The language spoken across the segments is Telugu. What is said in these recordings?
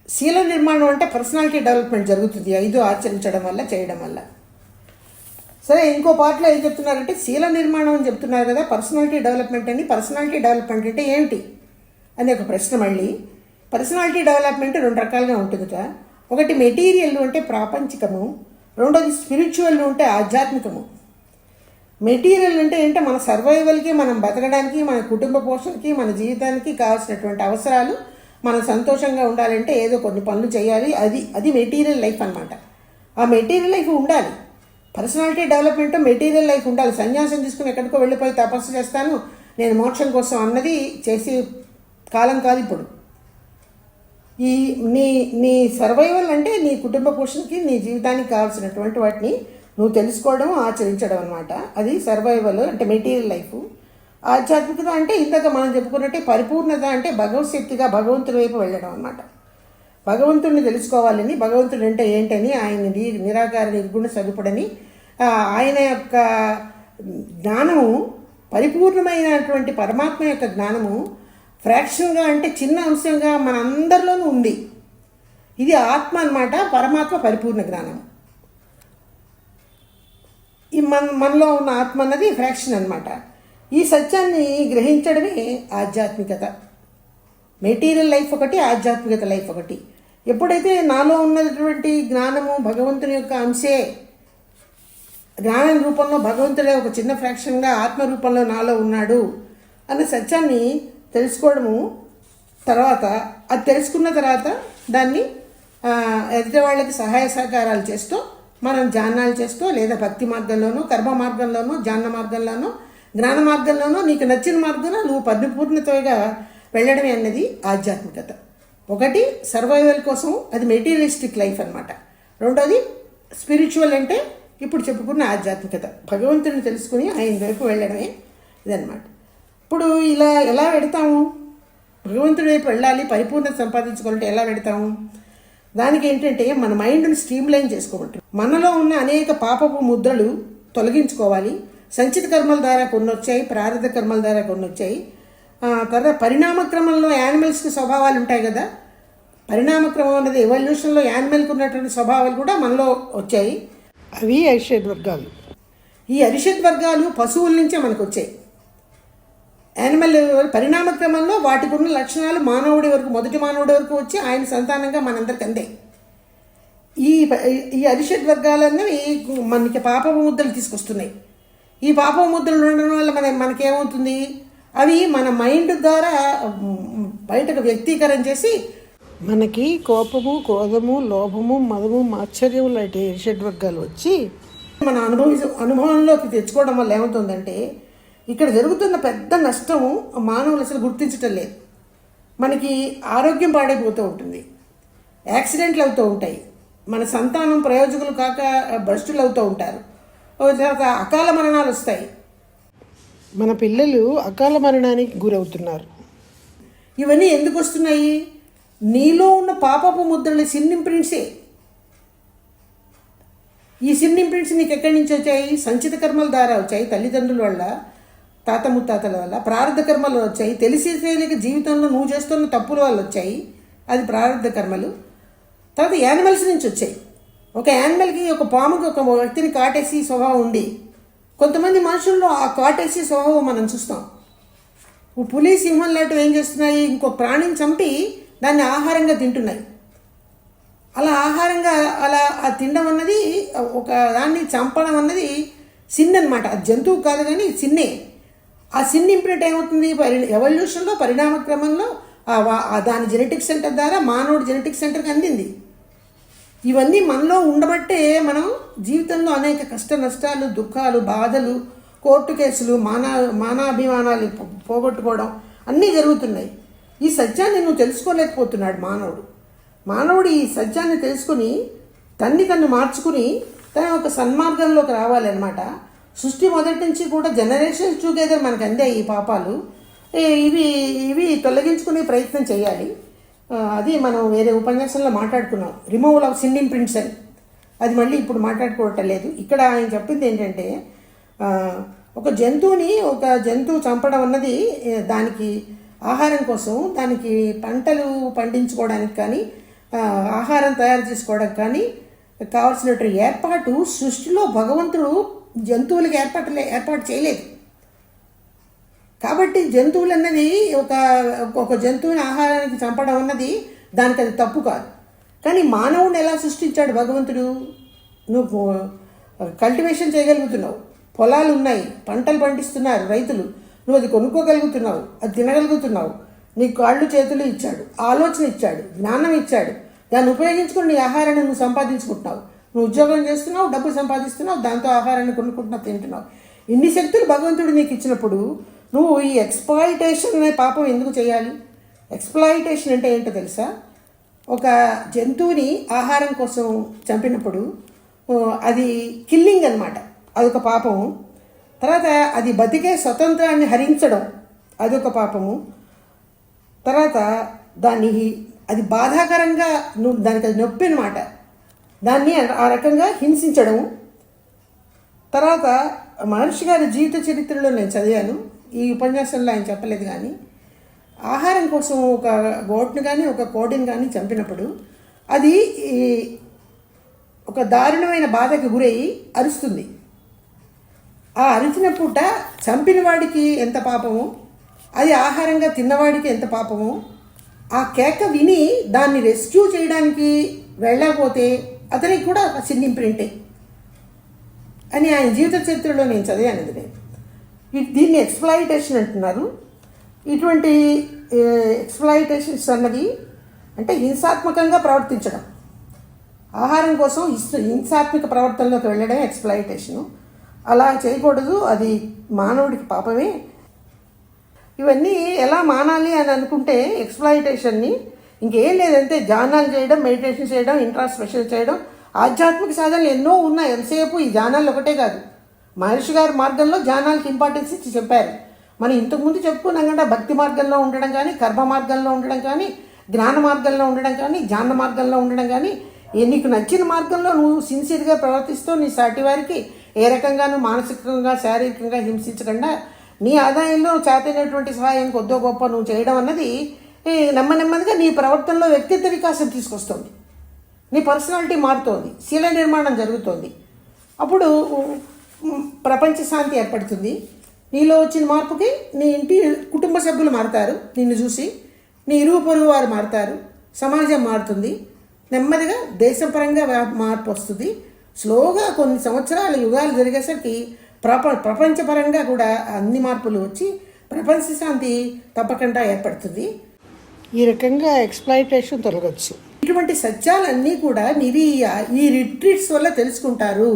శీల నిర్మాణం అంటే పర్సనాలిటీ డెవలప్మెంట్ జరుగుతుంది 5 ఆచరించడం వల్ల, చేయడం వల్ల. సరే, ఇంకో పార్ట్లో ఏం చెప్తున్నారంటే శీల నిర్మాణం అని చెప్తున్నారు కదా, పర్సనాలిటీ డెవలప్మెంట్ అని. పర్సనాలిటీ డెవలప్మెంట్ అంటే ఏంటి అని ఒక ప్రశ్న. మళ్ళీ పర్సనాలిటీ డెవలప్మెంట్ 2 రకాలుగా ఉంటుందిట. ఒకటి మెటీరియల్ అంటే ప్రాపంచికము, రెండోది స్పిరిచువల్ అంటే ఆధ్యాత్మికము. మెటీరియల్ అంటే ఏంటంటే మన సర్వైవల్కి, మనం బతకడానికి, మన కుటుంబ పోషణకి, మన జీవితానికి కావాల్సినటువంటి అవసరాలు, మనం సంతోషంగా ఉండాలంటే ఏదో కొన్ని పనులు చేయాలి. అది మెటీరియల్ లైఫ్ అన్నమాట. ఆ మెటీరియల్ లైఫ్ ఉండాలి. పర్సనాలిటీ డెవలప్మెంట్ మెటీరియల్ లైఫ్ ఉండాలి. సన్యాసం తీసుకుని ఎక్కడికో వెళ్ళిపోయి తపస్సు చేస్తాను నేను మోక్షం కోసం అన్నది చేసే కాలం కాదు ఇప్పుడు. ఈ నీ సర్వైవల్ అంటే నీ కుటుంబ పోషణకి, నీ జీవితానికి కావాల్సినటువంటి వాటిని నువ్వు తెలుసుకోవడం, ఆచరించడం అనమాట. అది సర్వైవల్ అంటే మెటీరియల్ లైఫ్. ఆధ్యాత్మికత అంటే ఇందాక మనం చెప్పుకున్నట్టే పరిపూర్ణత అంటే భగవత్ శక్తిగా భగవంతుడి వైపు వెళ్ళడం అన్నమాట. భగవంతుడిని తెలుసుకోవాలని, భగవంతుడు అంటే ఏంటని, ఆయన నిరాకార నిర్గుణ సగుపుడని, ఆయన యొక్క జ్ఞానము, పరిపూర్ణమైనటువంటి పరమాత్మ యొక్క జ్ఞానము ఫ్రాక్షన్గా అంటే చిన్న అంశంగా మన అందరిలోనూ ఉంది. ఇది ఆత్మ అన్నమాట. పరమాత్మ పరిపూర్ణ జ్ఞానం. ఈ మనలో ఉన్న ఆత్మ అన్నది ఫ్రాక్షన్ అన్నమాట. ఈ సత్యాన్ని గ్రహించడమే ఆధ్యాత్మికత. మెటీరియల్ లైఫ్ ఒకటి, ఆధ్యాత్మికత లైఫ్ ఒకటి. ఎప్పుడైతే నాలో ఉన్నటువంటి జ్ఞానము భగవంతుని యొక్క అంశే, జ్ఞానం రూపంలో భగవంతుడే ఒక చిన్న ఫ్రాక్షన్గా ఆత్మ రూపంలో నాలో ఉన్నాడు అన్న సత్యాన్ని తెలుసుకోవడము, తర్వాత అది తెలుసుకున్న తర్వాత దాన్ని ఎదుటి వాళ్ళకి సహాయ సహకారాలు చేస్తూ, మనం ధ్యానాలు చేస్తూ, లేదా భక్తి మార్గంలోనూ, కర్మ మార్గంలోనూ, ధ్యాన మార్గంలోనూ, జ్ఞాన మార్గంలోనూ నీకు నచ్చిన మార్గంలో నువ్వు పరిపూర్ణతగా వెళ్ళడమే అన్నది ఆధ్యాత్మికత. ఒకటి సర్వైవల్ కోసం, అది మెటీరియలిస్టిక్ లైఫ్ అన్నమాట. రెండోది స్పిరిచువల్ అంటే ఇప్పుడు చెప్పుకున్న ఆధ్యాత్మికత, భగవంతుని తెలుసుకుని ఆయన వైపు వెళ్ళడమే ఇదన్నమాట. ఇప్పుడు ఇలా ఎలా వెడతాము? భగవంతుడి వైపు వెళ్ళాలి, పరిపూర్ణత సంపాదించుకోవాలంటే ఎలా వెడతాము? దానికి ఏంటంటే మన మైండ్ని స్ట్రీమ్లైన్ చేసుకోమంటారు. మనలో ఉన్న అనేక పాపపు ముద్రలు తొలగించుకోవాలి. సంచిత కర్మల ద్వారా కొన్ని వచ్చాయి, ప్రారంభ కర్మల ద్వారా కొన్ని వచ్చాయి. తర్వాత పరిణామ క్రమంలో యానిమల్స్కి స్వభావాలు ఉంటాయి కదా. పరిణామ క్రమం అనేది ఎవల్యూషన్లో యానిమల్కి ఉన్నటువంటి స్వభావాలు కూడా మనలో వచ్చాయి. అవి అరిషడ్ వర్గాలు. ఈ అరిషడ్ వర్గాలు పశువుల నుంచే మనకు వచ్చాయి. యానిమల్ పరిణామ క్రమంలో వాటికి ఉన్న లక్షణాలు మానవుడి వరకు, మొదటి మానవుడి వరకు వచ్చి ఆయన సంతానంగా మనందరికి అందాయి. ఈ అరిషడ్ వర్గాలన్నవి మనకి పాపపు ముద్దలు తీసుకొస్తున్నాయి. ఈ పాపపు ముద్దలు ఉండడం వల్ల మనకేమవుతుంది? అవి మన మైండ్ ద్వారా బయటకు వ్యక్తీకరణ చేసి మనకి కోపము, క్రోధము, లోభము, మదము, మాత్సర్యం లాంటి అరిషడ్ వర్గాలు వచ్చి మన అనుభవంలోకి తెచ్చుకోవడం వల్ల ఏమవుతుందంటే ఇక్కడ జరుగుతున్న పెద్ద నష్టము మానవులు అసలు గుర్తించటం లేదు. మనకి ఆరోగ్యం పాడైపోతూ ఉంటుంది, యాక్సిడెంట్లు అవుతూ ఉంటాయి, మన సంతానం ప్రయోజకులు కాక భ్రష్టులు అవుతూ ఉంటారు, తర్వాత అకాల మరణాలు వస్తాయి. మన పిల్లలు అకాల మరణానికి గురవుతున్నారు. ఇవన్నీ ఎందుకు వస్తున్నాయి? నీలో ఉన్న పాపపు ముద్రలు, సిన్ ఇంప్రింట్సే. ఈ సిన్ ఇంప్రింట్స్ నీకు ఎక్కడి నుంచి వచ్చాయి? సంచిత కర్మల ద్వారా వచ్చాయి, తల్లిదండ్రుల వల్ల, తాత ముత్తాతల వల్ల. ప్రారంభ కర్మలు వచ్చాయి, తెలిసి తెలియక జీవితంలో నువ్వు చేస్తున్న తప్పుల వల్ల వచ్చాయి, అది ప్రారంభ కర్మలు. తర్వాత యానిమల్స్ నుంచి వచ్చాయి. ఒక యానిమల్కి, ఒక పాముకి ఒక వ్యక్తిని కాటేసి స్వభావం ఉంది. కొంతమంది మనుషుల్లో ఆ కాటేసి స్వభావం మనం చూస్తాం. పులి, సింహం లాంటివి ఏం చేస్తున్నాయి? ఇంకో ప్రాణిని చంపి దాన్ని ఆహారంగా తింటున్నాయి. అలా ఆహారంగా అలా తినడం అన్నది, ఒక దాన్ని చంపడం అన్నది సిన్ అనమాట. అది జంతువు కాదు కానీ సిన్నే. ఆ సిన్ ఇంప్రింట్ ఏమవుతుంది? ఎవల్యూషన్లో, పరిణామ క్రమంలో దాని జెనెటిక్ సెంటర్ ద్వారా మానవుడి జెనెటిక్ సెంటర్కి అందింది. ఇవన్నీ మనలో ఉండబట్టే మనం జీవితంలో అనేక కష్ట నష్టాలు, దుఃఖాలు, బాధలు, కోర్టు కేసులు, మానాభిమానాలు పోగొట్టుకోవడం అన్నీ జరుగుతున్నాయి. ఈ సత్యాన్ని నువ్వు తెలుసుకోలేకపోతున్నాడు మానవుడు. ఈ సత్యాన్ని తెలుసుకుని తన్ను మార్చుకుని తన ఒక సన్మార్గంలోకి రావాలన్నమాట. సృష్టి మొదటి నుంచి కూడా జనరేషన్స్ టుగెదర్ మనకు అందే ఈ పాపాలు. ఇవి తొలగించుకునే ప్రయత్నం చేయాలి. అది మనం వేరే ఉపన్యాసంలో మాట్లాడుకున్నాం, రిమూవల్ ఆఫ్ సిన్ ఇంప్రింట్స్ అని. అది మళ్ళీ ఇప్పుడు మాట్లాడుకోవటం లేదు. ఇక్కడ ఆయన చెప్పింది ఏంటంటే, ఒక జంతువు చంపడం అన్నది దానికి ఆహారం కోసం, దానికి పంటలు పండించుకోవడానికి కానీ, ఆహారం తయారు చేసుకోవడం కానీ కావాల్సినటువంటి ఏర్పాటు సృష్టిలో భగవంతుడు జంతువులకు ఏర్పాటు చేయలేదు. కాబట్టి జంతువులు అన్నది ఒక జంతువుని ఆహారానికి చంపడం అన్నది దానికి అది తప్పు కాదు. కానీ మానవుడిని ఎలా సృష్టించాడు భగవంతుడు? నువ్వు కల్టివేషన్ చేయగలుగుతున్నావు, పొలాలు ఉన్నాయి, పంటలు పండిస్తున్నారు రైతులు, నువ్వు అది కొనుక్కోగలుగుతున్నావు, అది తినగలుగుతున్నావు, నీకు కాళ్ళు చేతులు ఇచ్చాడు, ఆలోచన ఇచ్చాడు, జ్ఞానం ఇచ్చాడు, దాన్ని ఉపయోగించుకుని నీ ఆహారాన్ని నువ్వు సంపాదించుకుంటున్నావు, నువ్వు ఉద్యోగం చేస్తున్నావు, డబ్బులు సంపాదిస్తున్నావు, దాంతో ఆహారాన్ని కొనుక్కుంటున్నావు, తింటున్నావు. ఇన్ని శక్తులు భగవంతుడు నీకు ఇచ్చినప్పుడు నువ్వు ఈ ఎక్స్‌ప్లాయిటేషన్ అనే పాపం ఎందుకు చేయాలి? ఎక్స్‌ప్లాయిటేషన్ అంటే ఏంటో తెలుసా? ఒక జంతువుని ఆహారం కోసం చంపినప్పుడు అది కిల్లింగ్ అనమాట, అదొక పాపము. తర్వాత అది బతికే స్వతంత్రాన్ని హరించడం అదొక పాపము. తర్వాత అది బాధాకరంగా దానికి అది నొప్పి అనమాట, దాన్ని ఆ రకంగా హింసించడం. తర్వాత మహర్షి గారి జీవిత చరిత్రలో నేను చదివాను, ఈ ఉపన్యాసంలో ఆయన చెప్పలేదు. కానీ ఆహారం కోసం ఒక గోట్ను కానీ ఒక కోడిని కానీ చంపినప్పుడు అది ఒక దారుణమైన బాధకి గురయ్యి అరుస్తుంది. ఆ అరిచిన పూట చంపిన వాడికి ఎంత పాపమో, అది ఆహారంగా తిన్నవాడికి ఎంత పాపమో, ఆ కేక విని దాన్ని రెస్క్యూ చేయడానికి వెళ్ళకపోతే అతనికి కూడా చిన్న ఇంప్రింటే అని ఆయన జీవిత చరిత్రలో నేను చదివాను. అది దీన్ని ఎక్స్‌ప్లాయిటేషన్ అంటున్నారు. ఇటువంటి ఎక్స్‌ప్లాయిటేషన్స్ అన్నది అంటే హింసాత్మకంగా ప్రవర్తించడం, ఆహారం కోసం హింసాత్మక ప్రవర్తనలోకి వెళ్ళడం ఎక్స్‌ప్లాయిటేషను. అలా చేయకూడదు, అది మానవుడికి పాపమే. ఇవన్నీ ఎలా మానాలి అని అనుకుంటే ఎక్స్‌ప్లాయిటేషన్ని ఇంకేం లేదంటే ధ్యానాలు చేయడం, మెడిటేషన్ చేయడం, ఇంట్రాస్పెక్షన్ చేయడం, ఆధ్యాత్మిక సాధనలు ఎన్నో ఉన్నాయి. ఎంతసేపు ఈ ధ్యానాలు ఒకటే కాదు, మహర్షి గారి మార్గంలో ధ్యానాలకు ఇంపార్టెన్స్ ఇచ్చి చెప్పారు. మనం ఇంతకుముందు చెప్పుకున్నాం కదా, భక్తి మార్గంలో ఉండడం కానీ, కర్మ మార్గంలో ఉండడం కానీ, జ్ఞాన మార్గంలో ఉండడం కానీ, ధ్యాన మార్గంలో ఉండడం కానీ, నీకు నచ్చిన మార్గంలో నువ్వు సిన్సియర్గా ప్రవర్తిస్తూ నీ సాటి వారికి ఏ రకంగానూ మానసికంగా శారీరకంగా హింసించకుండా నీ ఆదాయంలో చేతైనటువంటి సహాయం కొద్దో గొప్ప నువ్వు చేయడం అన్నది నెమ్మదిగా నీ ప్రవర్తనలో వ్యక్తిత్వ వికాసం తీసుకొస్తుంది, నీ పర్సనాలిటీ మారుతోంది, శీల నిర్మాణం జరుగుతోంది. అప్పుడు ప్రపంచ శాంతి ఏర్పడుతుంది. నీలో వచ్చిన మార్పుకి నీ ఇంటి కుటుంబ సభ్యులు మారుతారు, నిన్ను చూసి నీ ఇరుగు పొరుగు వారు మారుతారు, సమాజం మారుతుంది, నెమ్మదిగా దేశపరంగా మార్పు వస్తుంది. స్లోగా కొన్ని సంవత్సరాలు యుగాలు జరిగేసరికి ప్రపంచపరంగా కూడా అన్ని మార్పులు వచ్చి ప్రపంచ శాంతి తప్పకుండా ఏర్పడుతుంది. ఈ రకంగా ఎక్స్‌ప్లాయిటేషన్ తొలగచ్చు. ఇటువంటి సత్యాలన్నీ కూడా మీరు ఈ రిట్రీట్స్ వల్ల తెలుసుకుంటారు.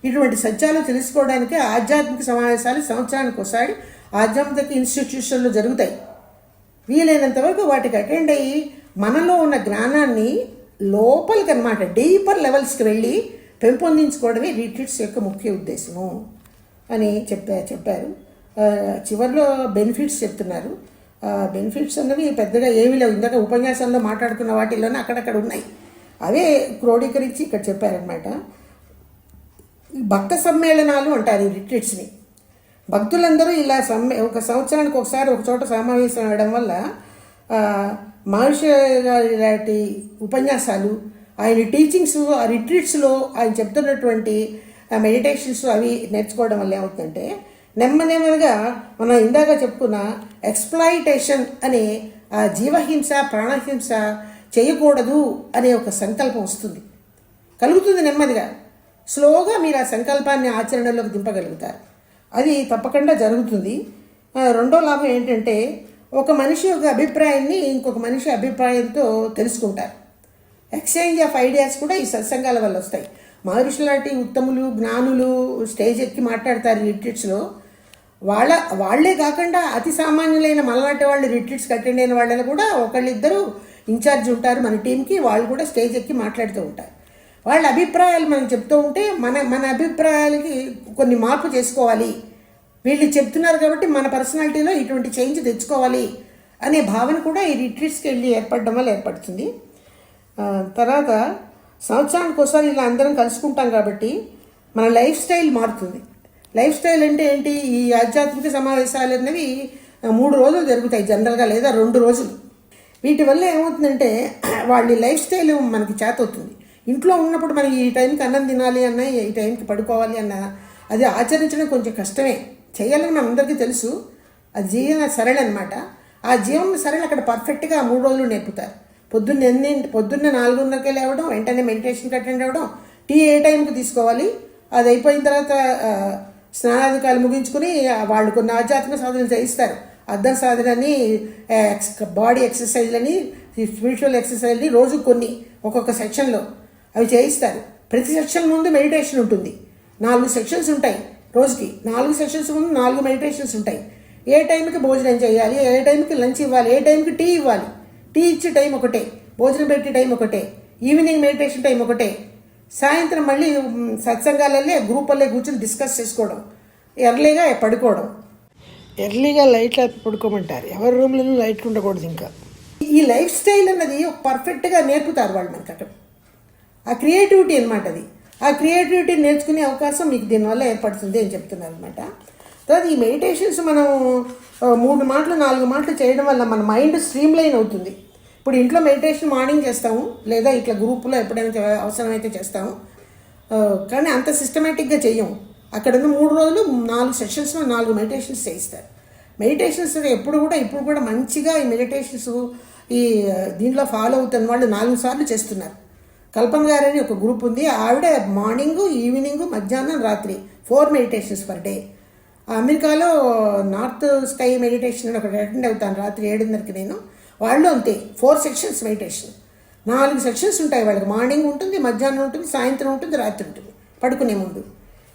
ఇటువంటి సత్యాలు తెలుసుకోవడానికి ఆధ్యాత్మిక సమావేశాలు సంవత్సరానికి ఒకసారి ఆధ్యాత్మిక ఇన్స్టిట్యూషన్లో జరుగుతాయి. వీలైనంత వరకు వాటికి అటెండ్ అయ్యి మనలో ఉన్న జ్ఞానాన్ని లోపలికి అన్నమాట డీపర్ లెవెల్స్కి వెళ్ళి పెంపొందించుకోవడమే రిట్రీట్స్ యొక్క ముఖ్య ఉద్దేశము అని చెప్పారు. చివరిలో బెనిఫిట్స్ చెప్తున్నారు. బెనిఫిట్స్ అన్నవి పెద్దగా ఏమీ లేవు, ఇందాక ఉపన్యాసంలో మాట్లాడుకున్న వాటిల్లోనే అక్కడక్కడ ఉన్నాయి, అవే క్రోడీకరించి ఇక్కడ చెప్పారనమాట. భక్త సమ్మేళనాలు అంటారు ఈ రిట్రీట్స్ని. భక్తులందరూ ఇలా ఒక సంవత్సరానికి ఒకసారి ఒక చోట సమావేశం అవ్వడం వల్ల మహర్షి గారి లాంటి ఉపన్యాసాలు, ఆయన టీచింగ్స్, ఆ రిట్రీట్స్లో ఆయన చెప్తున్నటువంటి మెడిటేషన్స్ అవి నేర్చుకోవడం వల్ల ఏమవుతుందంటే నెమ్మదిగా మనం ఇందాక చెప్పుకున్న ఎక్స్‌ప్లాయిటేషన్ అనే ఆ జీవహింస ప్రాణహింస చేయకూడదు అనే ఒక సంకల్పం కలుగుతుంది. నెమ్మదిగా స్లోగా మీరు ఆ సంకల్పాన్ని ఆచరణలోకి దింపగలుగుతారు. అది తప్పకుండా జరుగుతుంది. రెండో లాభం ఏంటంటే ఒక మనిషి యొక్క అభిప్రాయాన్ని ఇంకొక మనిషి అభిప్రాయంతో తెలుసుకుంటారు. ఎక్స్చేంజ్ ఆఫ్ ఐడియాస్ కూడా ఈ సత్సంగాల వల్ల వస్తాయి. మహర్షులు లాంటి ఉత్తములు జ్ఞానులు స్టేజ్ ఎక్కి మాట్లాడతారు రిట్రీట్స్లో. వాళ్లే కాకుండా అతి సామాన్యులైన మనలాంటి వాళ్ళు రిట్రీట్స్కి అటెండ్ అయిన వాళ్ళని కూడా ఒకళ్ళిద్దరూ ఇన్ఛార్జ్ ఉంటారు మన టీంకి, వాళ్ళు కూడా స్టేజ్ ఎక్కి మాట్లాడుతూ ఉంటారు. వాళ్ళ అభిప్రాయాలు మనం చెప్తూ ఉంటే మన అభిప్రాయాలకి కొన్ని మార్పు చేసుకోవాలి, వీళ్ళు చెప్తున్నారు కాబట్టి మన పర్సనాలిటీలో ఇటువంటి చేంజ్ తెచ్చుకోవాలి అనే భావన కూడా ఈ రిట్రీట్స్కి వెళ్ళి ఏర్పడడం వల్ల ఏర్పడుతుంది. తర్వాత సంవత్సరానికి ఒకసారి ఇలా అందరం కలుసుకుంటాం కాబట్టి మన లైఫ్ స్టైల్ మారుతుంది. లైఫ్ స్టైల్ అంటే ఏంటి? ఈ ఆధ్యాత్మిక సమావేశాలు అనేవి 3 రోజులు జరుగుతాయి జనరల్గా, లేదా 2 రోజులు. వీటి వల్ల ఏమవుతుందంటే వాళ్ళ లైఫ్ స్టైల్ మనకి చేతవుతుంది. ఇంట్లో ఉన్నప్పుడు మనం ఈ టైంకి అన్నం తినాలి అన్న, ఈ టైంకి పడుకోవాలి అన్న, అది ఆచరించడం కొంచెం కష్టమే. చేయాలని మనందరికీ తెలుసు, అది జీవన సరళి అనమాట. ఆ జీవన సరళి అక్కడ పర్ఫెక్ట్గా 3 రోజులు నేర్పుతారు. పొద్దున్నే 4:30కే లేవడం, వెంటనే మెడిటేషన్కి అటెండ్ అవ్వడం, టీ ఏ టైంకి తీసుకోవాలి, అది అయిపోయిన తర్వాత స్నానాధికారులు ముగించుకుని వాళ్ళు కొన్ని ఆధ్యాత్మిక సాధనలు చేయిస్తారు. అద్దం సాధనని, బాడీ ఎక్సర్సైజ్లని, స్పిరిచువల్ ఎక్సర్సైజ్ని రోజు కొన్ని ఒక్కొక్క సెక్షన్లో అవి చేయిస్తారు. ప్రతి సెక్షన్ ముందు మెడిటేషన్ ఉంటుంది. 4 సెక్షన్స్ ఉంటాయి రోజుకి. 4 సెక్షన్స్ ముందు 4 మెడిటేషన్స్ ఉంటాయి. ఏ టైంకి భోజనం చేయాలి, ఏ టైంకి లంచ్ ఇవ్వాలి, ఏ టైంకి టీ ఇవ్వాలి, టీ ఇచ్చే టైం ఒకటే, భోజనం పెట్టే టైం ఒకటే, ఈవినింగ్ మెడిటేషన్ టైం ఒకటే, సాయంత్రం మళ్ళీ సత్సంగాలల్లే గ్రూపుల్లే కూర్చొని డిస్కస్ చేసుకోవడం, ఎర్లీగా పడుకోవడం. ఎర్లీగా లైట్లు పడుకోమంటారు, ఎవరి రూమ్లోనూ లైట్లు ఉండకూడదు. ఇంకా ఈ లైఫ్ స్టైల్ అన్నది పర్ఫెక్ట్గా నేర్పుతారు వాళ్ళు మనకి అక్కడ. ఆ క్రియేటివిటీ అనమాట అది. ఆ క్రియేటివిటీ నేర్చుకునే అవకాశం మీకు దీనివల్ల ఏర్పడుతుంది అని చెప్తున్నారు అనమాట. తర్వాత ఈ మెడిటేషన్స్ మనం 3 మాటలు 4 మాటలు చేయడం వల్ల మన మైండ్ స్ట్రీమ్ లైన్ అవుతుంది. ఇప్పుడు ఇంట్లో మెడిటేషన్ మార్నింగ్ చేస్తాము, లేదా ఇట్లా గ్రూపులో ఎప్పుడైనా అవసరమైతే చేస్తాము, కానీ అంత సిస్టమేటిక్గా చెయ్యము. అక్కడ ఉన్న 3 రోజులు 4 సెషన్స్లో 4 మెడిటేషన్స్ చేయిస్తారు. మెడిటేషన్స్ ఇప్పుడు కూడా మంచిగా ఈ మెడిటేషన్స్ ఈ దీంట్లో ఫాలో అవుతున్న వాళ్ళు 4 సార్లు చేస్తున్నారు. కల్పన గారని ఒక గ్రూప్ ఉంది, ఆవిడ మార్నింగ్, ఈవినింగ్, మధ్యాహ్నం, రాత్రి 4 మెడిటేషన్స్ పర్ డే. అమెరికాలో నార్త్ స్కై మెడిటేషన్ అని ఒకటి అటెండ్ అవుతాను రాత్రి 7:30కి నేను. వాళ్ళు అంతే 4 సెక్షన్స్ మెడిటేషన్. 4 సెక్షన్స్ ఉంటాయి వాళ్ళకి. మార్నింగ్ ఉంటుంది, మధ్యాహ్నం ఉంటుంది, సాయంత్రం ఉంటుంది, రాత్రి ఉంటుంది, పడుకునే ముందు.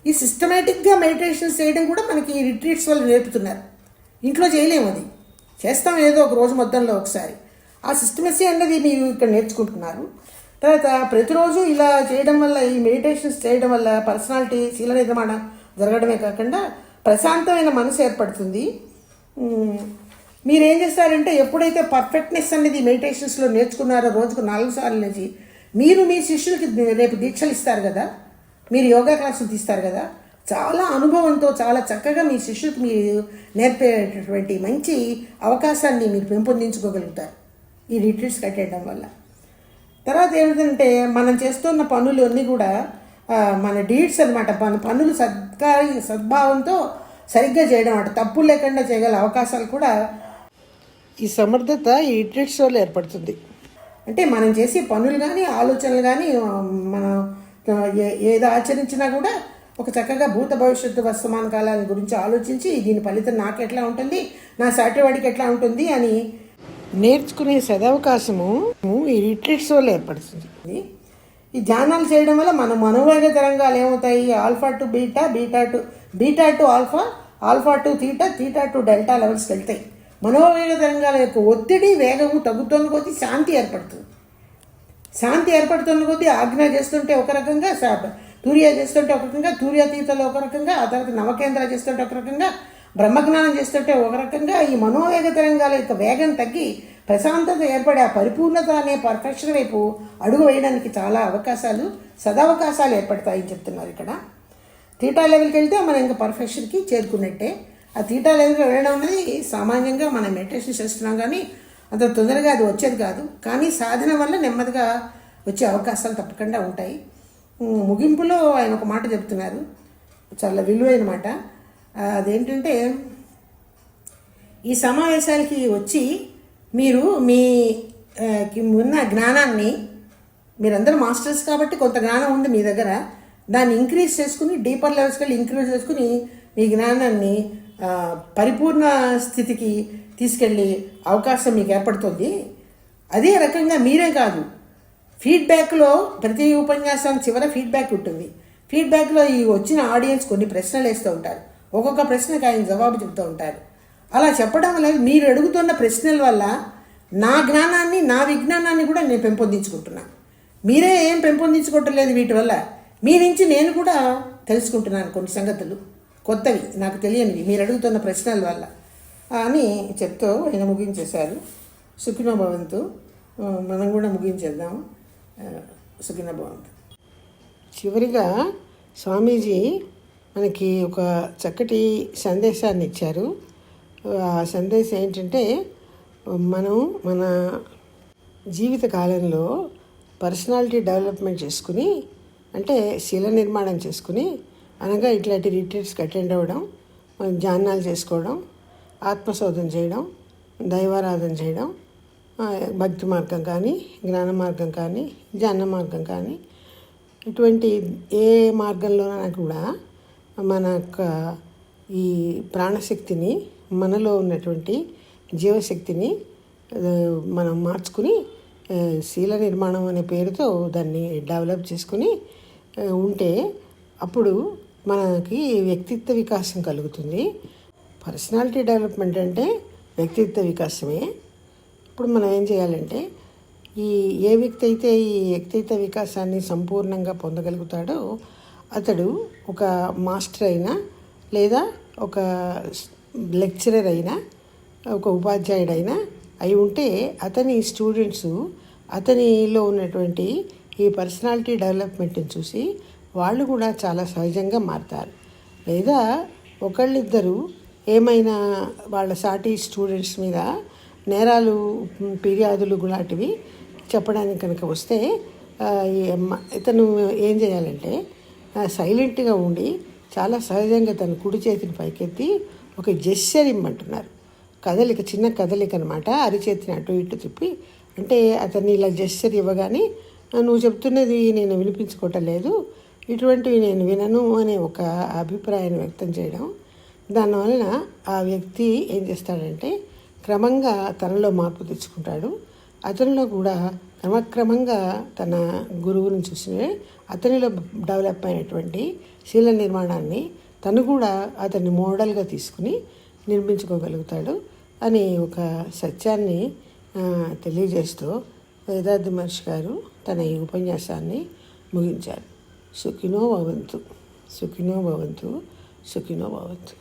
ఈ సిస్టమేటిక్గా మెడిటేషన్స్ చేయడం కూడా మనకి రిట్రీట్స్ వల్ల నేర్పుతున్నారు. ఇంట్లో చేయలేము, అది చేస్తాం ఏదో ఒక రోజు మొత్తంలో ఒకసారి. ఆ సిస్టమసీ అన్నది మీరు ఇక్కడ నేర్చుకుంటున్నారు. తర్వాత ప్రతిరోజు ఇలా చేయడం వల్ల, ఈ మెడిటేషన్స్ చేయడం వల్ల పర్సనాలిటీ శీల నిర్మాణం జరగడమే కాకుండా ప్రశాంతమైన మనసు ఏర్పడుతుంది. మీరేం చేస్తారంటే ఎప్పుడైతే పర్ఫెక్ట్నెస్ అనేది మెడిటేషన్స్లో నేర్చుకున్నారో రోజుకు 4 సార్లు నుంచి, మీరు మీ శిష్యులకి రేపు దీక్షలు ఇస్తారు కదా, మీరు యోగా క్లాసులు తీస్తారు కదా, చాలా అనుభవంతో చాలా చక్కగా మీ శిష్యులకు మీరు నేర్పేటటువంటి మంచి అవకాశాన్ని మీరు పెంపొందించుకోగలుగుతారు ఈ రిట్రీట్స్ కట్టేయడం వల్ల. తర్వాత ఏమిటంటే మనం చేస్తున్న పనులు అన్నీ కూడా మన డీడ్స్ అనమాట. మన పనులు సద్భావంతో సరిగ్గా చేయడం అన్నమాట, తప్పులు లేకుండా చేయగల అవకాశాలు కూడా ఈ సమర్థత ఈ రిట్రీట్స్ వల్ల ఏర్పడుతుంది. అంటే మనం చేసే పనులు కానీ ఆలోచనలు కానీ మనం ఏది ఆచరించినా కూడా ఒక చక్కగా భూత భవిష్యత్తు వర్తమాన కాలాల గురించి ఆలోచించి దీని ఫలితం నాకు ఎట్లా ఉంటుంది, నా సాటివాడికి ఎట్లా ఉంటుంది అని నేర్చుకునే సదవకాశము ఈ రిట్రీట్స్ వల్ల ఏర్పడుతుంది. ఈ ధ్యానాలు చేయడం వల్ల మన మనోవేగ తరంగాలు ఏమవుతాయి, alpha to beta, beta to alpha, alpha to theta, theta to delta లెవెల్స్కి వెళ్తాయి. మనోవేగ తరంగాల యొక్క ఒత్తిడి వేగము తగ్గుతున్న కొద్దీ శాంతి ఏర్పడుతుంది. శాంతి ఏర్పడుతున్న కొద్దీ ఆజ్ఞ చేస్తుంటే ఒక రకంగా, తూర్య చేస్తుంటే ఒక రకంగా, తూర్యాతీతలో ఒక రకంగా, ఆ తర్వాత నవకేంద్ర చేస్తుంటే ఒక రకంగా, బ్రహ్మజ్ఞానం చేస్తుంటే ఒక రకంగా, ఈ మనోవేగ తరంగాల యొక్క వేగం తగ్గి ప్రశాంతత ఏర్పడే ఆ పరిపూర్ణత అనే పర్ఫెక్షన్ వైపు అడుగు వేయడానికి చాలా సదవకాశాలు ఏర్పడతాయని చెప్తున్నారు ఇక్కడ. తీటా లెవెల్కి వెళ్తే మనం ఇంకా పర్ఫెక్షన్కి చేరుకున్నట్టే. ఆ తీటా లెవెల్కి వెళ్ళడం అనేది సామాన్యంగా మనం మెడిటేషన్ చేస్తున్నాం కానీ అంత తొందరగా అది వచ్చేది కాదు. కానీ సాధన వల్ల నెమ్మదిగా వచ్చే అవకాశాలు తప్పకుండా ఉంటాయి. ముగింపులో ఆయన ఒక మాట చెప్తున్నారు, చాలా విలువైన మాట. అదేంటంటే, ఈ సమావేశాలకి వచ్చి మీరు మీ ఉన్న జ్ఞానాన్ని, మీరందరూ మాస్టర్స్ కాబట్టి కొంత జ్ఞానం ఉంది మీ దగ్గర, దాన్ని ఇంక్రీజ్ చేసుకుని డీపర్ లెవెల్స్కి వెళ్ళి ఇంక్రీజ్ చేసుకుని మీ జ్ఞానాన్ని పరిపూర్ణ స్థితికి తీసుకెళ్ళి అవకాశం మీకు ఏర్పడుతుంది. అదే రకంగా మీరే కాదు, ఫీడ్బ్యాక్లో ప్రతి ఉపన్యాసం చివర ఫీడ్బ్యాక్ ఉంటుంది. ఫీడ్బ్యాక్లో ఈ వచ్చిన ఆడియన్స్ కొన్ని ప్రశ్నలు వేస్తూ ఉంటారు, ఒక్కొక్క ప్రశ్నకు ఆయన జవాబు చెప్తూ ఉంటారు. అలా చెప్పడం వల్ల మీరు అడుగుతున్న ప్రశ్నల వల్ల నా జ్ఞానాన్ని, నా విజ్ఞానాన్ని కూడా నేను పెంపొందించుకుంటున్నాను. మీరే ఏం పెంపొందించుకోవట్లేదు వీటి వల్ల, మీ నుంచి నేను కూడా తెలుసుకుంటున్నాను కొన్ని సంగతులు, కొత్తవి, నాకు తెలియనివి మీరు అడుగుతున్న ప్రశ్నల వల్ల అని చెప్తూ ఆయన ముగించేశారు. సుఖినో భవంతు. మనం కూడా ముగించేద్దాం. సుఖినో భవంతు. చివరిగా స్వామీజీ మనకి ఒక చక్కటి సందేశాన్ని ఇచ్చారు. ఆ సందేశం ఏంటంటే, మనం మన జీవిత కాలంలో పర్సనాలిటీ డెవలప్మెంట్ చేసుకుని, అంటే శీల నిర్మాణం చేసుకుని, అనగా ఇట్లాంటి రిట్రీట్స్కి అటెండ్ అవ్వడం, ధ్యానాలు చేసుకోవడం, ఆత్మశోధన చేయడం, దైవారాధన చేయడం, భక్తి మార్గం కానీ, జ్ఞాన మార్గం కానీ, ధ్యాన మార్గం కానీ, ఇటువంటి ఏ మార్గంలోనైనా కూడా మన యొక్క ఈ ప్రాణశక్తిని, మనలో ఉన్నటువంటి జీవశక్తిని మనం మార్చుకుని శీల నిర్మాణం అనే పేరుతో దాన్ని డెవలప్ చేసుకుని ఉంటే అప్పుడు మనకి వ్యక్తిత్వ వికాసం కలుగుతుంది. పర్సనాలిటీ డెవలప్మెంట్ అంటే వ్యక్తిత్వ వికాసమే. ఇప్పుడు మనం ఏం చేయాలంటే, ఏ వ్యక్తి అయితే ఈ వ్యక్తిత్వ వికాసాన్ని సంపూర్ణంగా పొందగలుగుతాడో అతడు ఒక మాస్టర్ అయినా, లేదా ఒక లెక్చరర్ అయినా, ఒక ఉపాధ్యాయుడైనా అయి ఉంటే అతని స్టూడెంట్స్ అతనిలో ఉన్నటువంటి ఈ పర్సనాలిటీ డెవలప్మెంట్ని చూసి వాళ్ళు కూడా చాలా సహజంగా మారుతారు. లేదా ఒకళ్ళిద్దరు ఏమైనా వాళ్ళ సాటి స్టూడెంట్స్ మీద నేరాలు, ఫిర్యాదులు లాంటివి చెప్పడానికి కనుక వస్తే ఇతను ఏం చేయాలంటే సైలెంట్గా ఉండి చాలా సహజంగా తన కుడి చేతిని పైకెత్తి ఒక జెస్చర్ ఇమ్మంటున్నారు. కదలిక, చిన్న కదలిక అనమాట. అరిచేతిని అటు ఇటు తిప్పి, అంటే అతన్ని ఇలా జెస్చర్ ఇవ్వగానే నువ్వు చెప్తున్నది నేను వినిపించుకోవటం లేదు, ఇటువంటివి నేను వినను అనే ఒక అభిప్రాయాన్ని వ్యక్తం చేయడం. దానివలన ఆ వ్యక్తి ఏం చేస్తాడంటే క్రమంగా తనలో మార్పు తెచ్చుకుంటాడు. అతనిలో కూడా క్రమక్రమంగా తన గురువుని చూసి అతనిలో డెవలప్ అయినటువంటి శీల నిర్మాణాన్ని తను కూడా అతన్ని మోడల్గా తీసుకుని నిర్మించుకోగలుగుతాడు అని ఒక సత్యాన్ని తెలియజేస్తూ వేదాద్రి మహర్షి గారు తన ఈ ఉపన్యాసాన్ని ముగించారు. సుఖినో భవంతు, సుఖినో భవంతు, సుఖినో భవంతు.